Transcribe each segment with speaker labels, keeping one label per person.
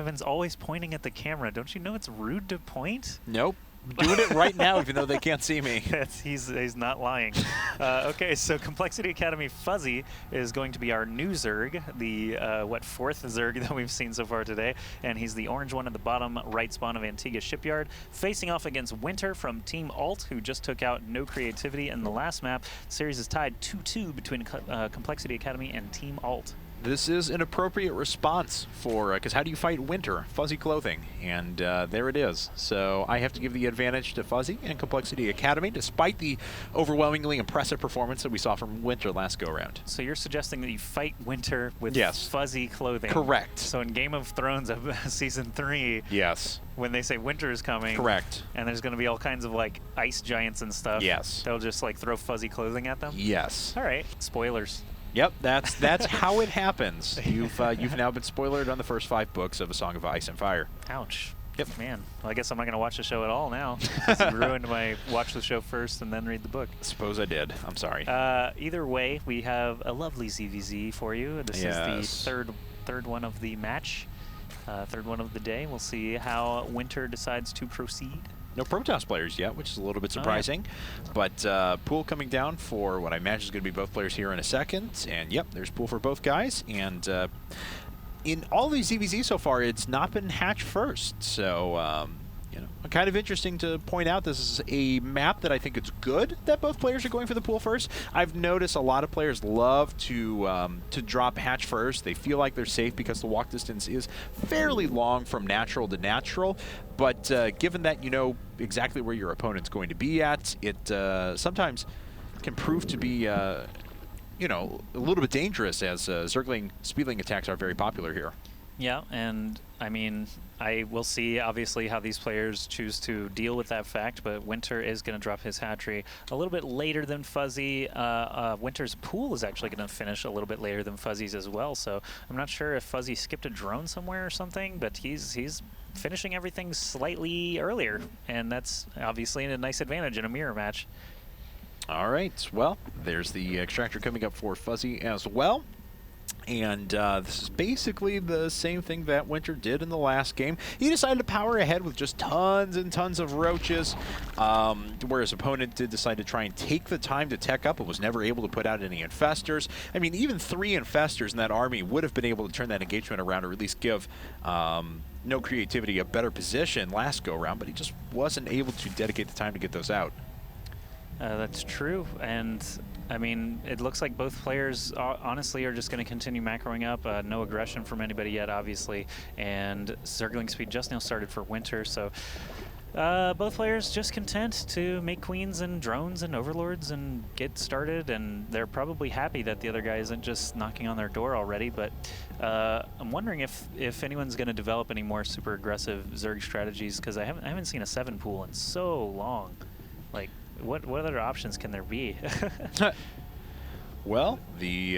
Speaker 1: Kevin's always pointing at the camera. Don't you know it's rude to point?
Speaker 2: Nope. Doing it right now, even though they can't see me.
Speaker 1: He's not lying. Okay, so compLexity Academy Fuzzy is going to be our new Zerg, the fourth Zerg that we've seen so far today, and he's the orange one at the bottom right spawn of Antigua Shipyard, facing off against Winter from Team Alt, who just took out No Creativity in the last map. The series is tied 2-2 between compLexity Academy and Team Alt.
Speaker 2: This is an appropriate response for, because how do you fight Winter? Fuzzy clothing, and there it is. So I have to give the advantage to Fuzzy and compLexity Academy, despite the overwhelmingly impressive performance that we saw from Winter last go-around.
Speaker 1: So you're suggesting that you fight Winter with fuzzy clothing?
Speaker 2: Correct.
Speaker 1: So in Game of Thrones of Season 3,
Speaker 2: yes,
Speaker 1: when they say Winter is coming,
Speaker 2: correct,
Speaker 1: and there's going to be all kinds of like ice giants and stuff,
Speaker 2: yes,
Speaker 1: they'll just like throw fuzzy clothing at them?
Speaker 2: Yes.
Speaker 1: All right. Spoilers.
Speaker 2: Yep, that's how it happens. You've now been spoiled on the first 5 books of A Song of Ice and Fire.
Speaker 1: Ouch.
Speaker 2: Yep.
Speaker 1: Man, well, I guess I'm not going to watch the show at all now. You ruined my watch the show first and then read the book.
Speaker 2: Suppose I did. I'm sorry.
Speaker 1: Either way, we have a lovely ZVZ for you. This is the third one of the match, third one of the day. We'll see how Winter decides to proceed.
Speaker 2: No Protoss players yet, which is a little bit surprising. But pool coming down for what I imagine is going to be both players here in a second. And yep, there's pool for both guys. And in all these ZVZ so far, it's not been hatch first. So, you know, kind of interesting to point out this is a map that I think it's good that both players are going for the pool first. I've noticed a lot of players love to drop hatch first. They feel like they're safe because the walk distance is fairly long from natural to natural. But given that you know exactly where your opponent's going to be at, it sometimes can prove to be you know, a little bit dangerous, as Zergling speedling attacks are very popular here.
Speaker 1: Yeah, and I mean, I will see obviously how these players choose to deal with that fact, but Winter is going to drop his hatchery a little bit later than Fuzzy. Winter's pool is actually going to finish a little bit later than Fuzzy's as well, so I'm not sure if Fuzzy skipped a drone somewhere or something, but he's finishing everything slightly earlier, and that's obviously a nice advantage in a mirror match.
Speaker 2: All right, well, there's the extractor coming up for Fuzzy as well. And this is basically the same thing that Winter did in the last game. He decided to power ahead with just tons and tons of roaches, where his opponent did decide to try and take the time to tech up and was never able to put out any infestors. I mean, even 3 infestors in that army would have been able to turn that engagement around, or at least give No Creativity a better position last go-around, but he just wasn't able to dedicate the time to get those out.
Speaker 1: That's true, and I mean, it looks like both players honestly are just going to continue macroing up. No aggression from anybody yet, obviously, and Zergling speed just now started for Winter, so both players just content to make queens and drones and overlords and get started, and they're probably happy that the other guy isn't just knocking on their door already, but I'm wondering if anyone's going to develop any more super aggressive Zerg strategies, because I haven't seen a 7 pool in so long. Like, what other options can there be?
Speaker 2: Well, the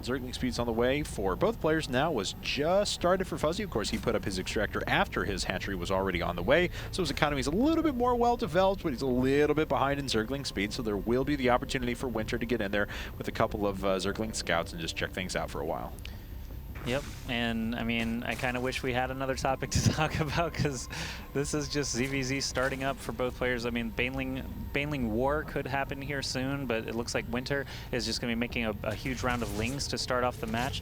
Speaker 2: Zergling speed's on the way for both players now. Was just started for Fuzzy. Of course, he put up his extractor after his hatchery was already on the way, so his economy is a little bit more well-developed, but he's a little bit behind in Zergling speed, so there will be the opportunity for Winter to get in there with a couple of Zergling scouts and just check things out for a while.
Speaker 1: Yep, and I mean, I kind of wish we had another topic to talk about, because this is just ZVZ starting up for both players. I mean, Baneling War could happen here soon, but it looks like Winter is just going to be making a huge round of Lings to start off the match.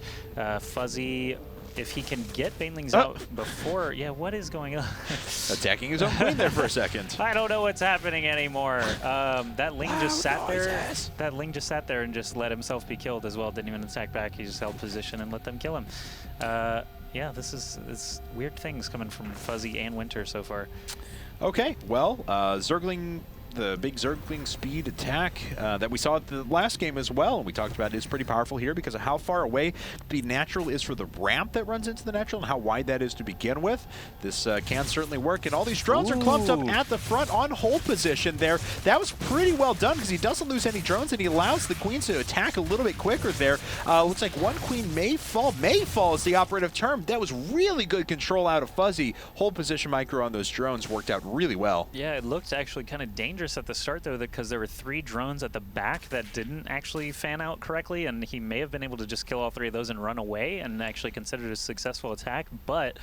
Speaker 1: Fuzzy, if he can get Banelings out before, yeah, what is going on?
Speaker 2: Attacking his own queen there for a second.
Speaker 1: I don't know what's happening anymore. That Ling just sat there. That Ling just sat there and just let himself be killed as well. Didn't even attack back. He just held position and let them kill him. Yeah, it's weird things coming from Fuzzy and Winter so far. Okay, well, Zergling, the big Zergling speed attack that we saw at the last game as well, and we talked about, is pretty powerful here because of how far away the natural is for the ramp that runs into the natural and how wide that is to begin with. This can certainly work, and all these drones are clumped up at the front on hold position there. That was pretty well done because he doesn't lose any drones, and he allows the queens to attack a little bit quicker there. Looks like one queen may fall is the operative term. That was really good control out of Fuzzy. Hold position micro on those drones worked out really well. Yeah, it looked actually kind of dangerous dangerous at the start, though, because there were 3 drones at the back that didn't actually fan out correctly, and he may have been able to just kill all 3 of those and run away and actually considered a successful attack. But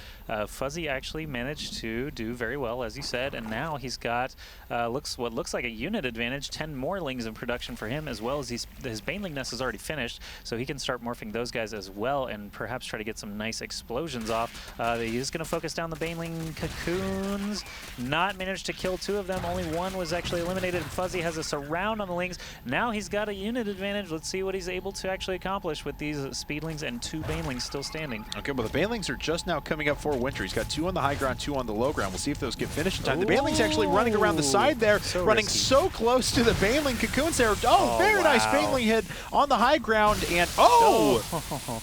Speaker 1: Fuzzy actually managed to do very well, as you said, and now he's got what looks like a unit advantage, 10 more lings in production for him, as well as his Baneling nest is already finished, so he can start morphing those guys as well and perhaps try to get some nice explosions off. He's going to focus down the Baneling cocoons. Not managed to kill 2 of them. Only 1 was actually eliminated. Fuzzy has a surround on the lings. Now he's got a unit advantage. Let's see what he's able to actually accomplish with these Speedlings and 2 Banelings still standing.
Speaker 2: Okay, well, the Banelings are just now coming up for Winter. He's got 2 on the high ground, 2 on the low ground. We'll see if those get finished in time. The Baneling's actually running around the side there, running
Speaker 1: risky.
Speaker 2: so close to the Baneling cocoons there. Oh, very nice Baneling hit on the high ground, and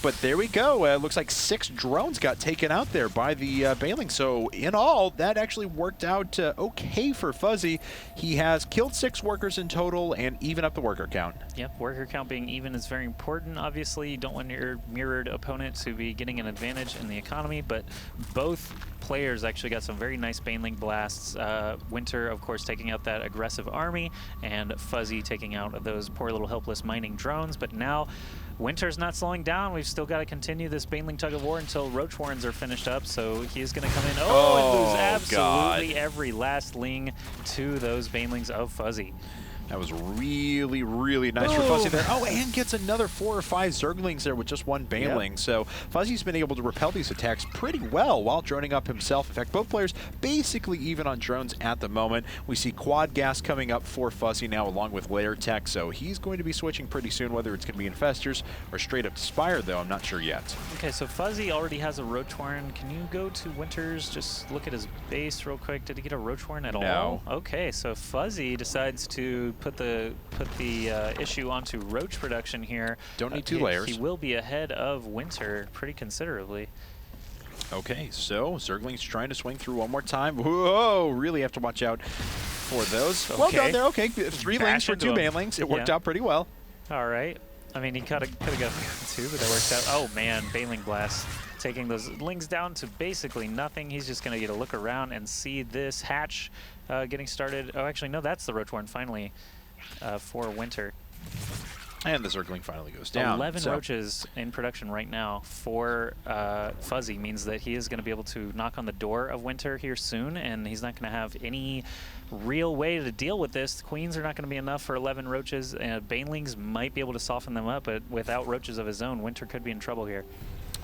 Speaker 2: but there we go. Looks like 6 drones got taken out there by the Baneling. So in all, that actually worked out okay for Fuzzy. He has killed 6 workers in total and even up the worker count.
Speaker 1: Yep, worker count being even is very important. Obviously, you don't want your mirrored opponent to be getting an advantage in the economy, but both players actually got some very nice Baneling blasts. Winter, of course, taking out that aggressive army, and Fuzzy taking out those poor little helpless mining drones. But now Winter's not slowing down. We've still got to continue this Baneling tug of war until Roach Warrens are finished up, so he's going to come in and lose absolutely every last ling to those Banelings of Fuzzy.
Speaker 2: That was really, really nice for Fuzzy there. Oh, and gets another 4 or 5 Zerglings there with just 1 Baneling. Yep. So Fuzzy's been able to repel these attacks pretty well while droning up himself. In fact, both players basically even on drones at the moment. We see Quad Gas coming up for Fuzzy now along with Layer Tech, so he's going to be switching pretty soon, whether it's going to be Infestors or straight up to Spire, though I'm not sure yet.
Speaker 1: Okay, so Fuzzy already has a Roach Warren. Can you go to Winter's, just look at his base real quick? Did he get a Roach Warren at all?
Speaker 2: No.
Speaker 1: Okay, so Fuzzy decides to put the issue onto Roach production here.
Speaker 2: Don't need 2 layers.
Speaker 1: He will be ahead of Winter pretty considerably.
Speaker 2: Okay, so Zergling's trying to swing through one more time. Whoa, really have to watch out for those. Okay. Well done there. Okay, 3 lings for 2 Banelings. It worked out pretty well.
Speaker 1: All right. I mean, he could have got 2, but that worked out. Oh man, Baneling Blast. Taking those lings down to basically nothing. He's just going to get a look around and see this hatch getting started. Oh, actually, no, that's the Roach Warren finally for Winter.
Speaker 2: And the Zergling finally goes down.
Speaker 1: 11 roaches in production right now for Fuzzy means that he is going to be able to knock on the door of Winter here soon, and he's not going to have any real way to deal with this. The Queens are not going to be enough for 11 roaches. Banelings might be able to soften them up, but without roaches of his own, Winter could be in trouble here.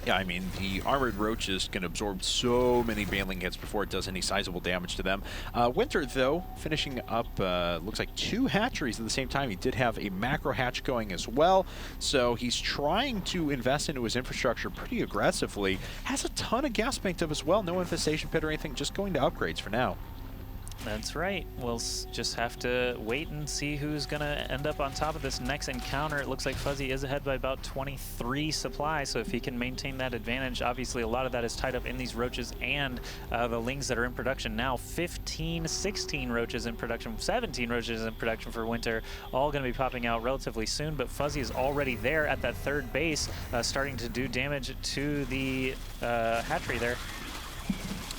Speaker 2: Yeah, I mean, the Armored Roaches can absorb so many Baneling hits before it does any sizable damage to them. Winter, though, finishing up, looks like 2 hatcheries at the same time. He did have a macro hatch going as well, so he's trying to invest into his infrastructure pretty aggressively. Has a ton of gas banked up as well. No infestation pit or anything, just going to upgrades for now.
Speaker 1: That's right. We'll just have to wait and see who's going to end up on top of this next encounter. It looks like Fuzzy is ahead by about 23 supply, so if he can maintain that advantage, obviously a lot of that is tied up in these roaches and the lings that are in production now. 15, 16 roaches in production, 17 roaches in production for Winter, all going to be popping out relatively soon, but Fuzzy is already there at that 3rd base, starting to do damage to the hatchery there.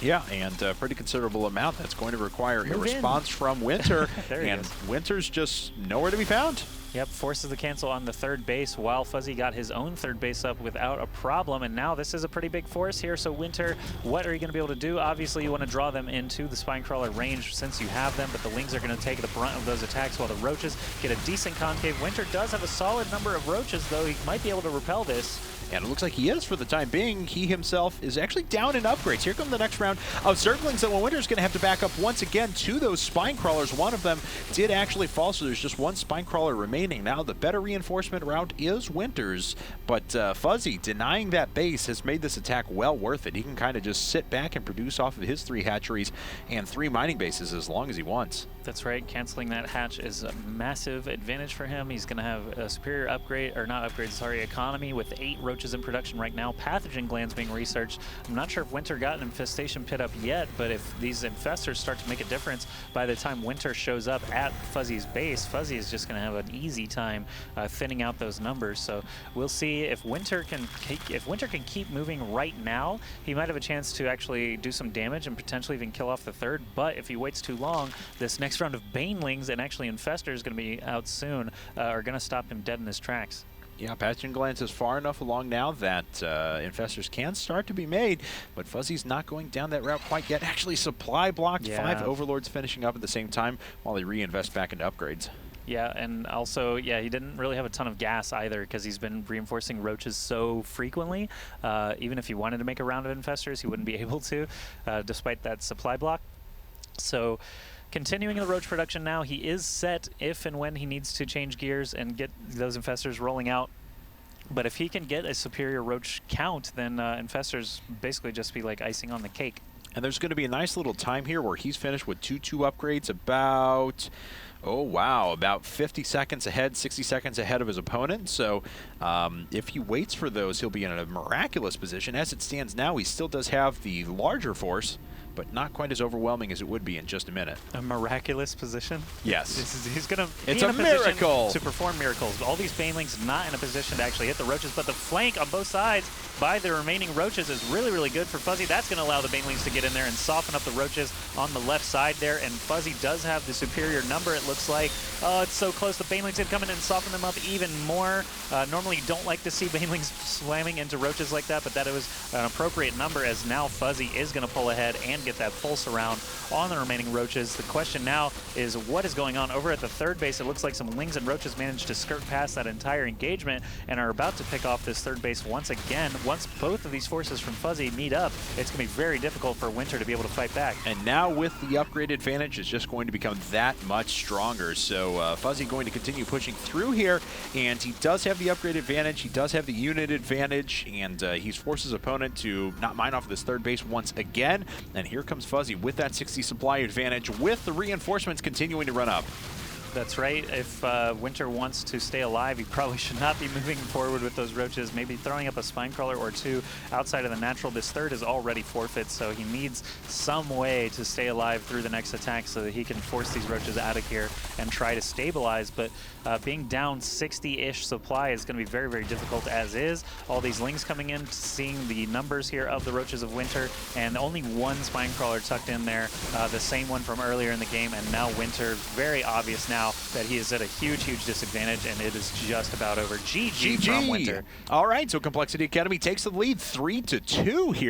Speaker 2: Yeah, and a pretty considerable amount. That's going to require a response from Winter, and Winter's just nowhere to be found.
Speaker 1: Yep, forces the cancel on the 3rd base while Fuzzy got his own 3rd base up without a problem, and now this is a pretty big force here. So Winter, what are you going to be able to do? Obviously, you want to draw them into the Spinecrawler range since you have them, but the Lings are going to take the brunt of those attacks while the Roaches get a decent concave. Winter does have a solid number of Roaches, though. He might be able to repel this.
Speaker 2: And it looks like he is for the time being. He himself is actually down in upgrades. Here come the next round of Zerglings that Winter's going to have to back up once again to those spine crawlers. One of them did actually fall, so there's just 1 spine crawler remaining. Now the better reinforcement route is Winter's, but Fuzzy denying that base has made this attack well worth it. He can kind of just sit back and produce off of his 3 hatcheries and 3 mining bases as long as he wants.
Speaker 1: That's right. Canceling that hatch is a massive advantage for him. He's going to have a superior upgrade, or not upgrade, sorry, economy with 8 roaches in production right now. Pathogen glands being researched. I'm not sure if Winter got an infestation pit up yet, but if these infestors start to make a difference by the time Winter shows up at Fuzzy's base, Fuzzy is just going to have an easy easy time thinning out those numbers. So we'll see if Winter can keep moving right now. He might have a chance to actually do some damage and potentially even kill off the third. But if he waits too long, this next round of Banelings and actually Infestors is going to be out soon, are going to stop him dead in his tracks.
Speaker 2: Yeah, Pathogen Glance is far enough along now that Infestors can start to be made, but Fuzzy's not going down that route quite yet. Actually, supply blocked, 5 Overlords finishing up at the same time while they reinvest back into upgrades. Yeah,
Speaker 1: and also, yeah, he didn't really have a ton of gas either because he's been reinforcing roaches so frequently. Even if he wanted to make a round of Infestors, he wouldn't be able to, despite that supply block. So continuing the roach production now, he is set if and when he needs to change gears and get those Infestors rolling out. But if he can get a superior roach count, then Infestors basically just be like icing on the cake.
Speaker 2: And there's going to be a nice little time here where he's finished with 2-2 upgrades about, oh wow, about 50 seconds ahead, 60 seconds ahead of his opponent. So if he waits for those, he'll be in a miraculous position. As it stands now, he still does have the larger force, but not quite as overwhelming as it would be in just a minute.
Speaker 1: A miraculous position?
Speaker 2: Yes.
Speaker 1: He's going to be
Speaker 2: in
Speaker 1: a
Speaker 2: miracle
Speaker 1: position to perform miracles. All these Banelings not in a position to actually hit the roaches, but the flank on both sides by the remaining roaches is really, really good for Fuzzy. That's going to allow the Banelings to get in there and soften up the roaches on the left side there, and Fuzzy does have the superior number, it looks like. Oh, it's so close. The Banelings can come in and soften them up even more. Normally, you don't like to see Banelings slamming into roaches like that, but that was an appropriate number, as now Fuzzy is going to pull ahead and get that pulse around on the remaining roaches. The question now is what is going on over at the third base. It looks like some Lings and roaches managed to skirt past that entire engagement and are about to pick off this third base once again. Once both of these forces from Fuzzy meet up, it's going to be very difficult for Winter to be able to fight back.
Speaker 2: And now with the upgrade advantage, it's just going to become that much stronger. So Fuzzy going to continue pushing through here, and he does have the upgrade advantage, he does have the unit advantage, and he's forced his opponent to not mine off of this third base once again. And here comes Fuzzy with that 60 supply advantage, with the reinforcements continuing to run up.
Speaker 1: That's right. If Winter wants to stay alive, he probably should not be moving forward with those roaches, maybe throwing up a spine crawler or two outside of the natural. This third is already forfeit, so he needs some way to stay alive through the next attack so that he can force these roaches out of here and try to stabilize. But being down 60-ish supply is going to be very, very difficult as is. All these Lings coming in, seeing the numbers here of the roaches of Winter, and only one spine crawler tucked in there, the same one from earlier in the game, and now Winter, very obvious now that he is at a huge, huge disadvantage, and it is just about over. GG from Winter.
Speaker 2: All right, so compLexity Academy takes the lead 3-2 here.